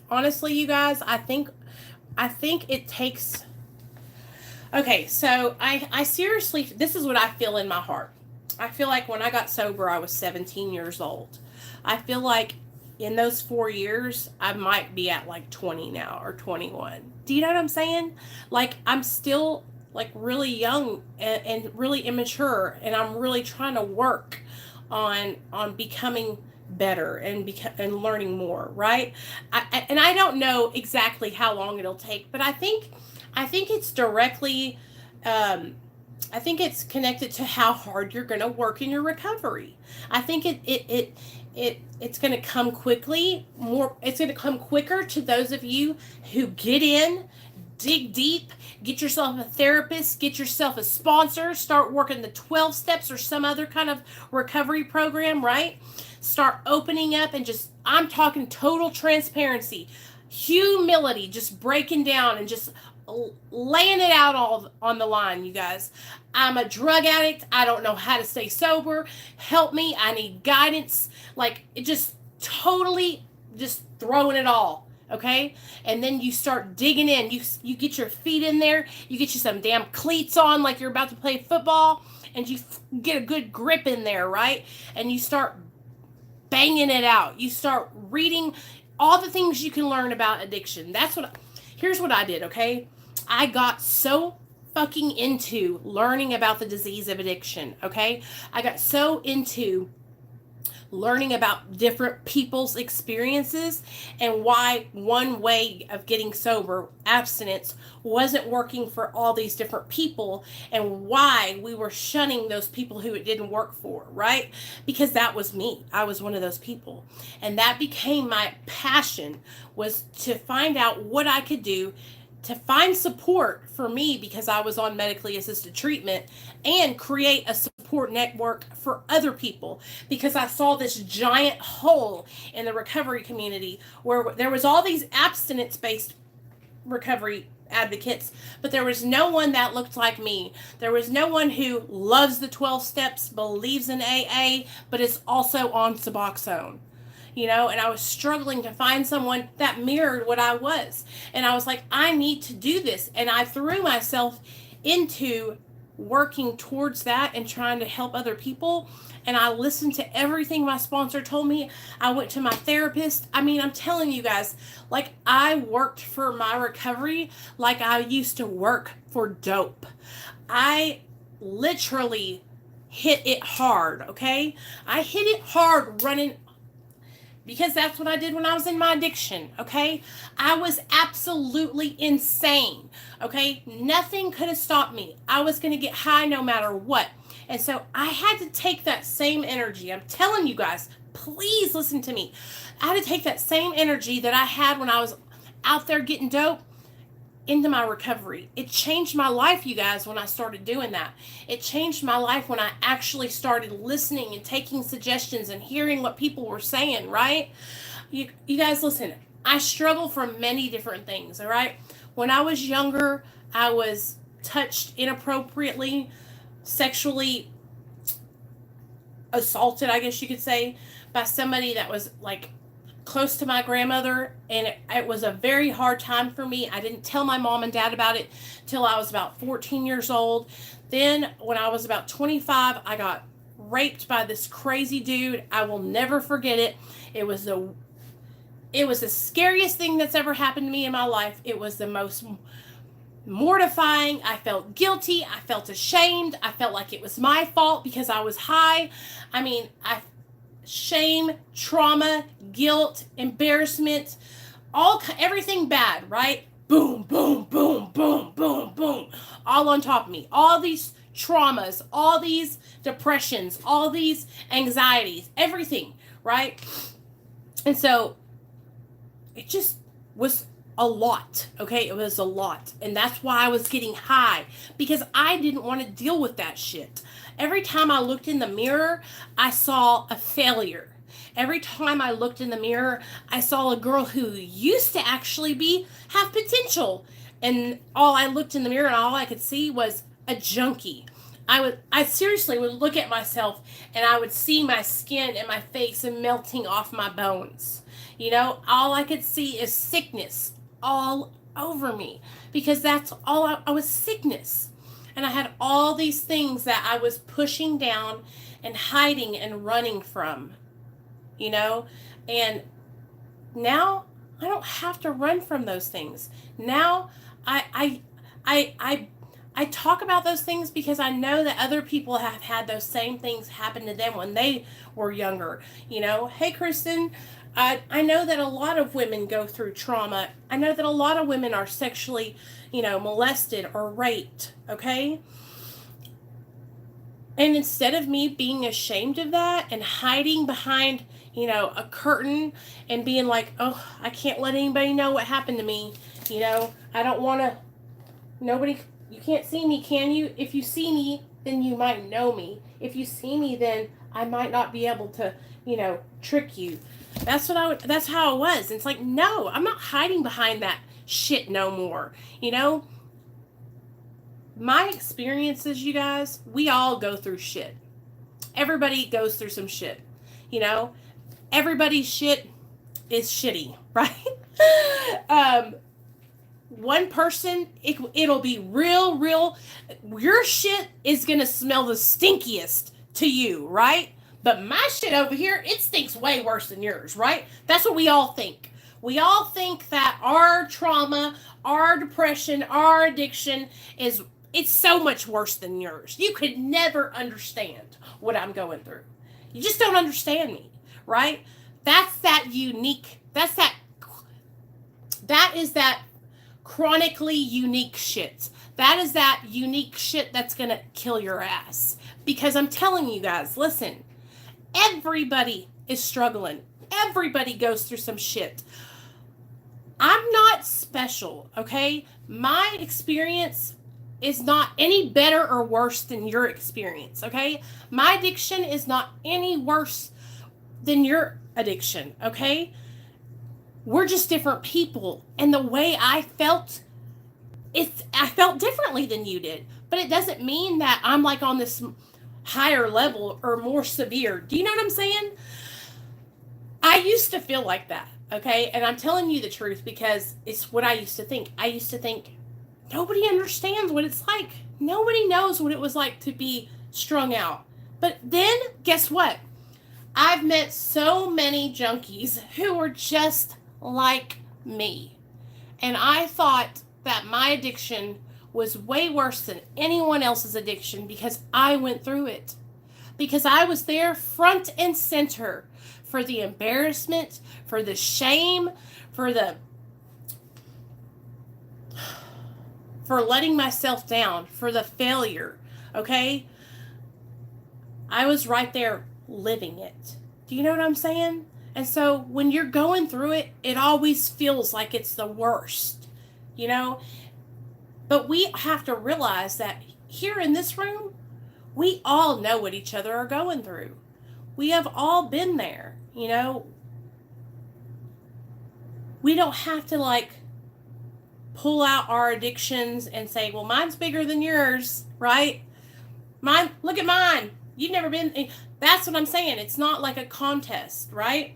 Honestly, you guys, I think it takes... Okay, so I seriously, this is what I feel in my heart. I feel like when I got sober, I was 17 years old. I feel like in those 4 years, I might be at like 20 now or 21. Do you know what I'm saying? Like, I'm still like really young and really immature, and I'm really trying to work on becoming better and learning more, right? I don't know exactly how long it'll take, but I think it's directly I think it's connected to how hard you're going to work in your recovery. I think it's going to come quickly. It's going to come quicker to those of you who get in, dig deep, get yourself a therapist, get yourself a sponsor, start working the 12 steps or some other kind of recovery program, right? Start opening up and just, I'm talking total transparency, humility, just breaking down and just laying it out all on the line, you guys. I'm a drug addict. I don't know how to stay sober. Help me. I need guidance. Like, it just totally just throwing it all. Okay, and then you start digging in. You get your feet in there. You get you some damn cleats on, like you're about to play football, and you get a good grip in there, right? And you start banging it out. You start reading all the things you can learn about addiction. Here's what I did. Okay, I got so fucking into learning about the disease of addiction. Okay, I got so into learning about different people's experiences and why one way of getting sober, abstinence, wasn't working for all these different people, and why we were shunning those people who it didn't work for, right? Because that was me. I was one of those people. And that became my passion, was to find out what I could do to find support for me, because I was on medically assisted treatment, and create a support network for other people, because I saw this giant hole in the recovery community where there was all these abstinence-based recovery advocates, but there was no one that looked like me. There was no one who loves the 12 steps, believes in AA, but is also on Suboxone. And I was struggling to find someone that mirrored what I was. And I was like, I need to do this. And I threw myself into working towards that and trying to help other people. And I listened to everything my sponsor told me. I went to my therapist. I mean, I'm telling you guys, like, I worked for my recovery like I used to work for dope. I literally hit it hard, okay? I hit it hard running, because that's what I did when I was in my addiction, okay? I was absolutely insane, okay? Nothing could have stopped me. I was going to get high no matter what. And so I had to take that same energy. I'm telling you guys, please listen to me. I had to take that same energy that I had when I was out there getting dope into my recovery. It changed my life, you guys, when I started doing that. It changed my life when I actually started listening and taking suggestions and hearing what people were saying, right? You guys, listen, I struggle from many different things, all right? When I was younger, I was touched inappropriately, sexually assaulted, I guess you could say, by somebody that was like close to my grandmother, and it was a very hard time for me. I didn't tell my mom and dad about it till I was about 14 years old. Then when I was about 25, I got raped by this crazy dude. I will never forget it. It was the scariest thing that's ever happened to me in my life. It was the most mortifying. I felt guilty. I felt ashamed. I felt like it was my fault because I was high. I mean, shame, trauma, guilt, embarrassment, everything bad, right? Boom, boom, boom, boom, boom, boom, all on top of me. All these traumas, all these depressions, all these anxieties, everything, right? And so it just was a lot, okay? It was a lot. And that's why I was getting high, because I didn't want to deal with that shit. Every time I looked in the mirror, I saw a failure. Every time I looked in the mirror, I saw a girl who used to actually have potential. And I looked in the mirror and all I could see was a junkie. I seriously would look at myself and I would see my skin and my face melting off my bones. All I could see is sickness all over me, because that's all I was, sickness. And I had all these things that I was pushing down and hiding and running from, and now I don't have to run from those things. Now I talk about those things because I know that other people have had those same things happen to them when they were younger. Hey, Kristen, I know that a lot of women go through trauma. I know that a lot of women are sexually, molested or raped, okay? And instead of me being ashamed of that and hiding behind, a curtain and being like, oh, I can't let anybody know what happened to me. I don't want to, nobody, you can't see me, can you? If you see me, then you might know me. If you see me, then I might not be able to, trick you. That's how it was. It's like, no, I'm not hiding behind that shit no more. My experiences, you guys, we all go through shit. Everybody goes through some shit. Everybody's shit is shitty, right? One person, it'll be real, your shit is going to smell the stinkiest to you, right? But my shit over here, it stinks way worse than yours, right? That's what we all think. We all think that our trauma, our depression, our addiction it's so much worse than yours. You could never understand what I'm going through. You just don't understand me, right? That is that chronically unique shit. That is that unique shit that's going to kill your ass. Because I'm telling you guys, listen, everybody is struggling. Everybody goes through some shit. I'm not special, okay? My experience is not any better or worse than your experience, okay? My addiction is not any worse than your addiction, okay? We're just different people. And the way I felt differently than you did. But it doesn't mean that I'm like on this higher level or more severe. Do you know what I'm saying? I used to feel like that, okay? And I'm telling you the truth because it's what I used to think. I used to think, nobody understands what it's like. Nobody knows what it was like to be strung out. But then, guess what? I've met so many junkies who were just like me. And I thought that my addiction was way worse than anyone else's addiction because I went through it. Because I was there front and center for the embarrassment, for the shame, for letting myself down, for the failure, okay? I was right there living it. Do you know what I'm saying? And so when you're going through it, it always feels like it's the worst, But we have to realize that here in this room, we all know what each other are going through. We have all been there, We don't have to pull out our addictions and say, well, mine's bigger than yours, right? Look at mine. You've never been. That's what I'm saying. It's not like a contest, right?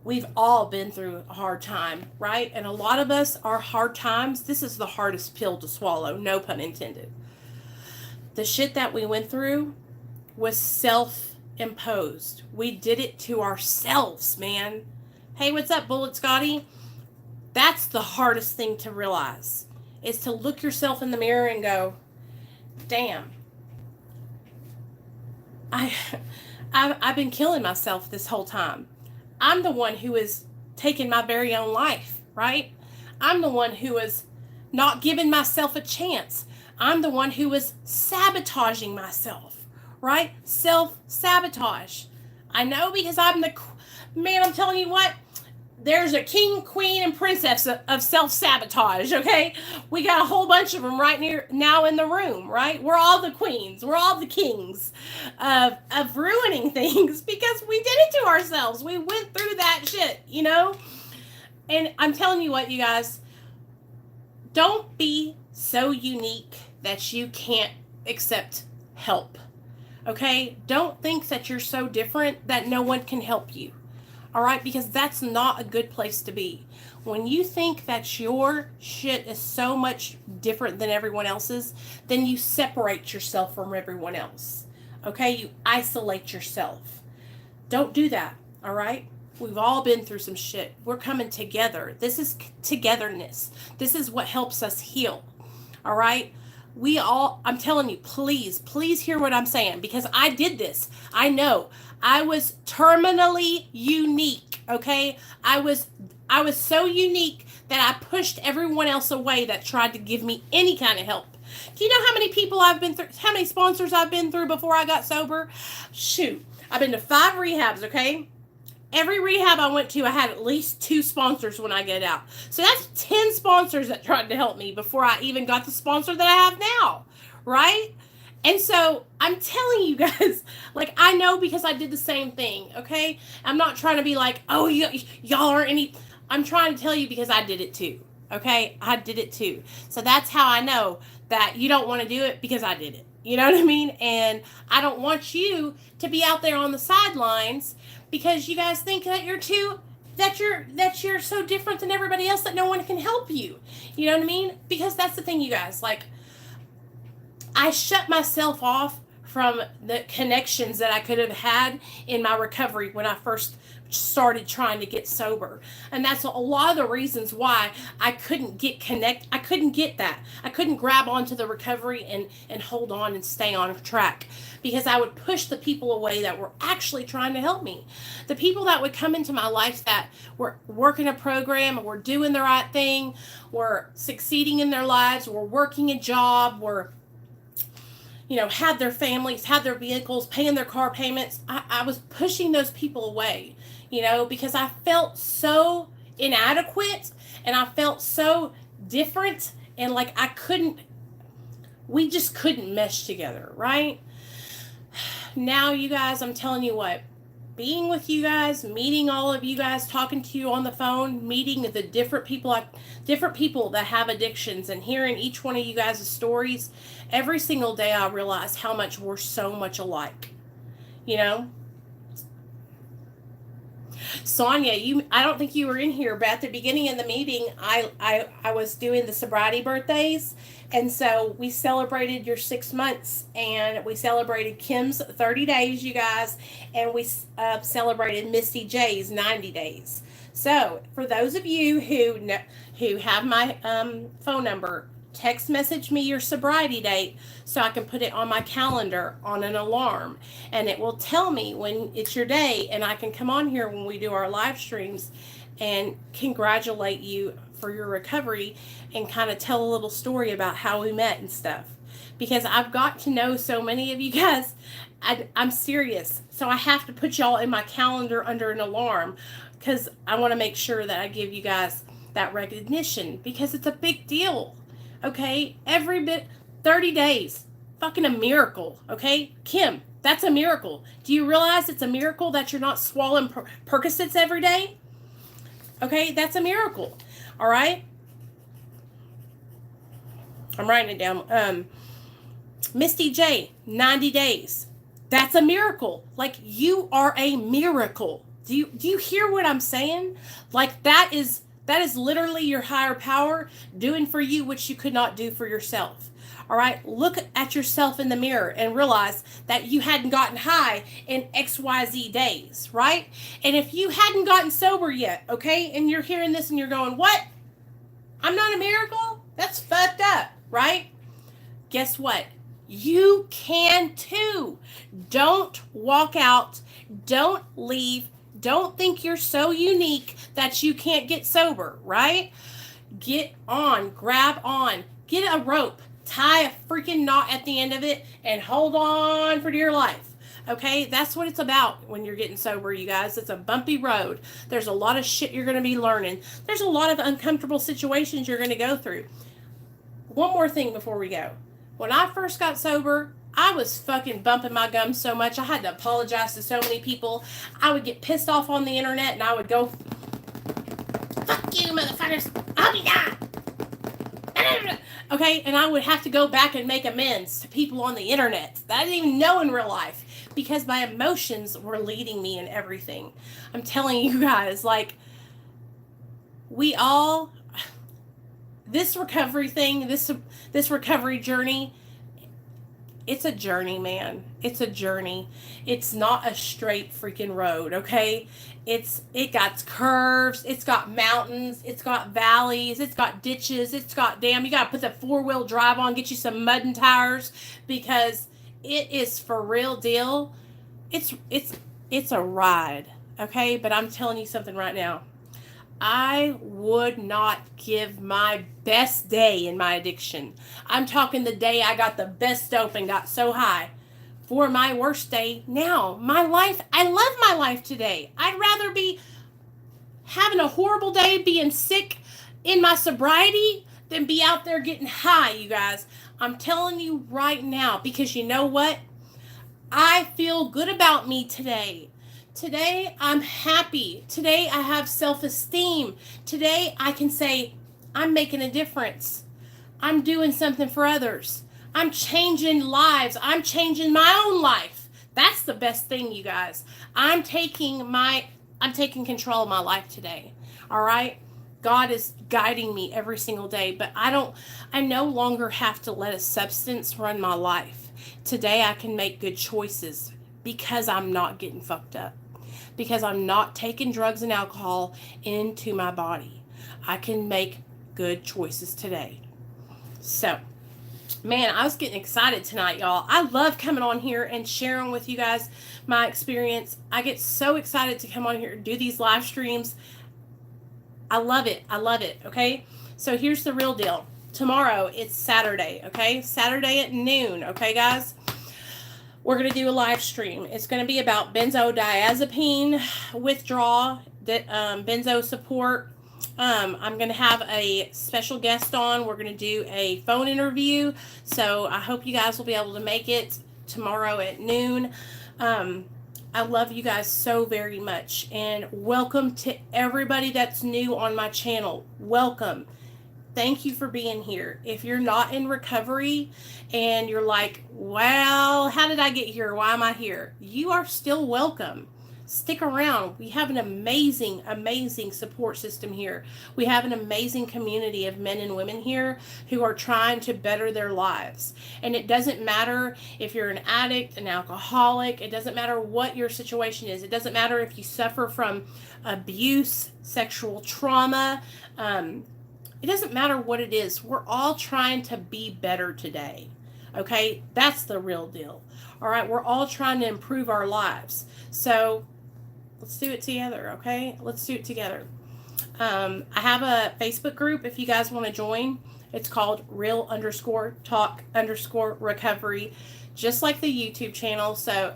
We've all been through a hard time, right? And a lot of us, our hard times, this is the hardest pill to swallow, no pun intended. The shit that we went through was self-imposed. We did it to ourselves, man. Hey, what's up, Bullet Scotty? That's the hardest thing to realize, is to look yourself in the mirror and go, damn, I've been killing myself this whole time. I'm the one who is taking my very own life, right? I'm the one who is not giving myself a chance. I'm the one who is sabotaging myself, right? Self-sabotage. I know because I'm telling you what, there's a king, queen, and princess of self-sabotage, okay? We got a whole bunch of them right now in the room, right? We're all the queens. We're all the kings of ruining things because we did it to ourselves. We went through that shit, And I'm telling you what, you guys, don't be so unique that you can't accept help, okay? Don't think that you're so different that no one can help you. All right, because that's not a good place to be. When you think that your shit is so much different than everyone else's, then you separate yourself from everyone else. Okay, you isolate yourself. Don't do that, all right? We've all been through some shit. We're coming together. This is togetherness. This is what helps us heal, all right? I'm telling you, please hear what I'm saying, because I did this. I know. I was terminally unique, okay? I was so unique that I pushed everyone else away that tried to give me any kind of help. Do you know how many people I've been through, how many sponsors I've been through before I got sober? Shoot. I've been to 5 rehabs, okay? Every rehab I went to, I had at least 2 sponsors when I get out. So that's 10 sponsors that tried to help me before I even got the sponsor that I have now, right? And so I'm telling you guys, like, I know because I did the same thing, okay? I'm not trying to be like, oh, y'all aren't any. I'm trying to tell you because I did it too, okay? I did it too. So that's how I know that you don't want to do it because I did it. You know what I mean? And I don't want you to be out there on the sidelines because you guys think that you're so different than everybody else that no one can help you. You know what I mean? Because that's the thing, you guys. Like, I shut myself off from the connections that I could have had in my recovery when I first started trying to get sober. And that's a lot of the reasons why I couldn't get I couldn't get that. I couldn't grab onto the recovery and hold on and stay on track because I would push the people away that were actually trying to help me. The people that would come into my life that were working a program, were doing the right thing, were succeeding in their lives, were working a job, were had their families, had their vehicles, paying their car payments. I was pushing those people away, because I felt so inadequate and I felt so different and like we just couldn't mesh together, right? Now, you guys, I'm telling you what, being with you guys, meeting all of you guys, talking to you on the phone, meeting the different people that have addictions and hearing each one of you guys' stories, every single day I realize how much we're so much alike, Sonia, I don't think you were in here, but at the beginning of the meeting, I was doing the sobriety birthdays, and so we celebrated your 6 months, and we celebrated Kim's 30 days, you guys, and we celebrated Misty J's 90 days. So for those of you who have my phone number, text message me your sobriety date so I can put it on my calendar on an alarm, and it will tell me when it's your day, and I can come on here when we do our live streams and congratulate you for your recovery and kind of tell a little story about how we met and stuff, because I've got to know so many of you guys. I'm serious, so I have to put y'all in my calendar under an alarm because I want to make sure that I give you guys that recognition because it's a big deal. Okay, every bit, 30 days, fucking a miracle, okay? Kim, that's a miracle. Do you realize it's a miracle that you're not swallowing Percocets every day? Okay, that's a miracle, all right? I'm writing it down. Misty J, 90 days. That's a miracle. Like, you are a miracle. Do you hear what I'm saying? Like, that is literally your higher power doing for you what you could not do for yourself. All right, look at yourself in the mirror and realize that you hadn't gotten high in XYZ days, right? And if you hadn't gotten sober yet, okay, and you're hearing this and you're going, what? I'm not a miracle? That's fucked up, right? Guess what? You can too. Don't walk out. Don't leave. Don't think you're so unique that you can't get sober, right? Get on, grab on, get a rope, tie a freaking knot at the end of it, and hold on for dear life. Okay, that's what it's about when you're getting sober, you guys. It's a bumpy road. There's a lot of shit you're going to be learning. There's a lot of uncomfortable situations you're going to go through. One more thing before we go. When I first got sober, I was fucking bumping my gums so much. I had to apologize to so many people. I would get pissed off on the internet and I would go, fuck you, motherfuckers. I'll be down. Okay, and I would have to go back and make amends to people on the internet that I didn't even know in real life because my emotions were leading me in everything. I'm telling you guys, like, this recovery thing, this recovery journey, it's a journey, man. It's a journey. It's not a straight freaking road, okay? It got curves, it's got mountains, it's got valleys, it's got ditches, you gotta put the 4-wheel drive on, get you some mud and tires, because it is for real deal. It's a ride, okay? But I'm telling you something right now. I would not give my best day in my addiction. I'm talking the day I got the best dope and got so high for my worst day now. My life, I love my life today. I'd rather be having a horrible day, being sick in my sobriety, than be out there getting high, you guys. I'm telling you right now, because you know what? I feel good about me today. Today, I'm happy. Today, I have self-esteem. Today, I can say, I'm making a difference. I'm doing something for others. I'm changing lives. I'm changing my own life. That's the best thing, you guys. I'm taking control of my life today. All right? God is guiding me every single day, but I no longer have to let a substance run my life. Today I can make good choices because I'm not getting fucked up. Because I'm not taking drugs and alcohol into my body. I can make good choices today. So, man, I was getting excited tonight, y'all. I love coming on here and sharing with you guys my experience. I get so excited to come on here and do these live streams. I love it. I love it, okay? So here's the real deal. Tomorrow, it's Saturday, okay? Saturday at noon, okay, guys? We're going to do a live stream. It's going to be about benzodiazepine withdrawal, benzo support. I'm going to have a special guest on. We're going to do a phone interview. So I hope you guys will be able to make it tomorrow at noon. I love you guys so very much. And welcome to everybody that's new on my channel. Welcome. Thank you for being here. If you're not in recovery and you're like, well, how did I get here? Why am I here? You are still welcome. Stick around. We have an amazing, amazing support system here. We have an amazing community of men and women here who are trying to better their lives. And it doesn't matter if you're an addict, an alcoholic. It doesn't matter what your situation is. It doesn't matter if you suffer from abuse, sexual trauma. It doesn't matter what it is. We're all trying to be better today. Okay? That's the real deal. All right? We're all trying to improve our lives. So let's do it together, okay? Let's do it together. I have a Facebook group if you guys want to join. It's called Real_Talk_Recovery, just like the YouTube channel. So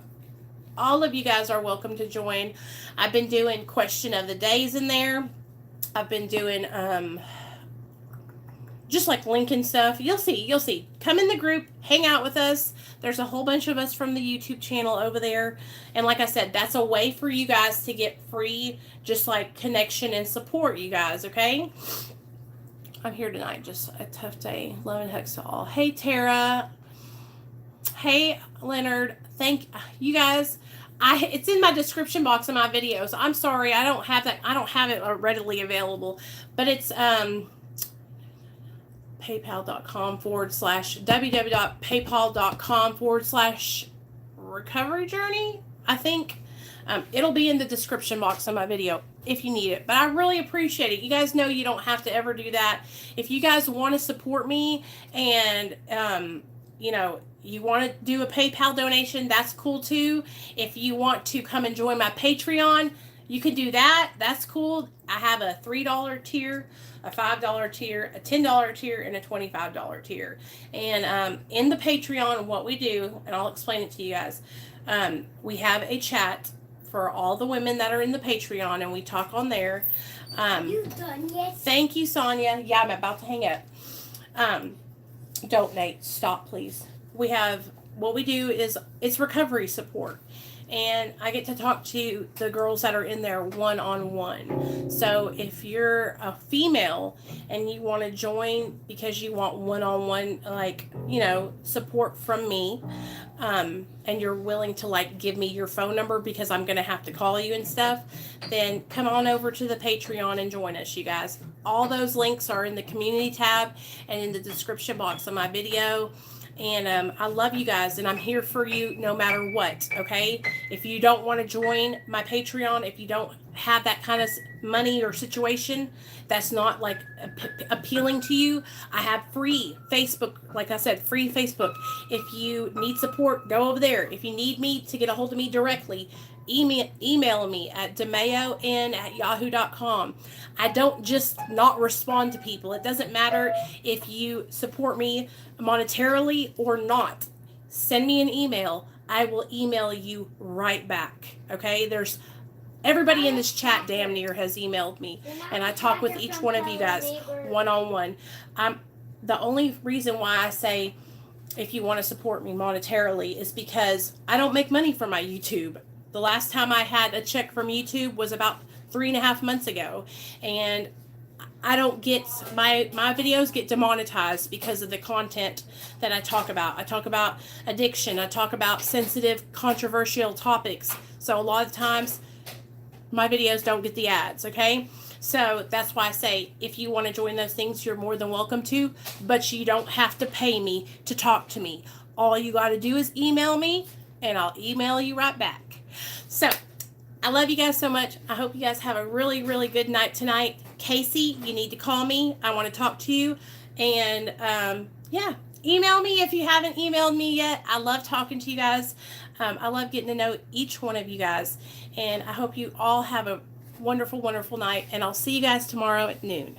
all of you guys are welcome to join. I've been doing question of the days in there. I've been doing just like linking stuff. You'll see. Come in the group, hang out with us. There's a whole bunch of us from the YouTube channel over there. And like I said, that's a way for you guys to get free, just like connection and support, you guys, okay? I'm here tonight, just a tough day. Love and hugs to all. Hey, Tara. Hey, Leonard. Thank you guys. It's in my description box of my videos. I'm sorry, I don't have it readily available, but it's www.paypal.com/recovery journey. I think it'll be in the description box of my video if you need it. But I really appreciate it. You guys know you don't have to ever do that. If you guys want to support me and you want to do a PayPal donation, that's cool too. If you want to come and join my Patreon, you can do that. That's cool. I have a $3 tier, a $5 tier, a $10 tier, and a $25 tier. And in the Patreon, what we do, and I'll explain it to you guys, we have a chat for all the women that are in the Patreon, and we talk on there. You done yet? Thank you, Sonia. Yeah, I'm about to hang up. Don't, Nate. Stop, please. What we do is it's recovery support. And I get to talk to the girls that are in there one-on-one. So if you're a female and you want to join because you want one-on-one, support from me, and you're willing to give me your phone number because I'm going to have to call you and stuff, then come on over to the Patreon and join us, you guys. All those links are in the community tab and in the description box of my video. And I love you guys, and I'm here for you no matter what, okay? If you don't want to join my Patreon, if you don't have that kind of money or situation that's not like appealing to you, I have free Facebook, like I said, free Facebook. If you need support, go over there. If you need me to get a hold of me directly, email me at demayon@yahoo.com. I don't just not respond to people. It doesn't matter if you support me monetarily or not. Send me an email. I will email you right back. Okay? There's everybody in this chat damn near has emailed me, and I talk with each one of you guys one-on-one. The only reason why I say if you want to support me monetarily is because I don't make money from my YouTube. The last time I had a check from YouTube was about 3.5 months ago, and I don't get my videos get demonetized because of the content that I talk about. I talk about addiction. I talk about sensitive, controversial topics. So a lot of times my videos don't get the ads, okay? So that's why I say if you want to join those things, you're more than welcome to, but you don't have to pay me to talk to me. All you got to do is email me, and I'll email you right back. So I love you guys so much. I hope you guys have a really, really good night tonight. Casey, you need to call me. I want to talk to you. And yeah, email me if you haven't emailed me yet. I love talking to you guys. I love getting to know each one of you guys. And I hope you all have a wonderful, wonderful night. And I'll see you guys tomorrow at noon.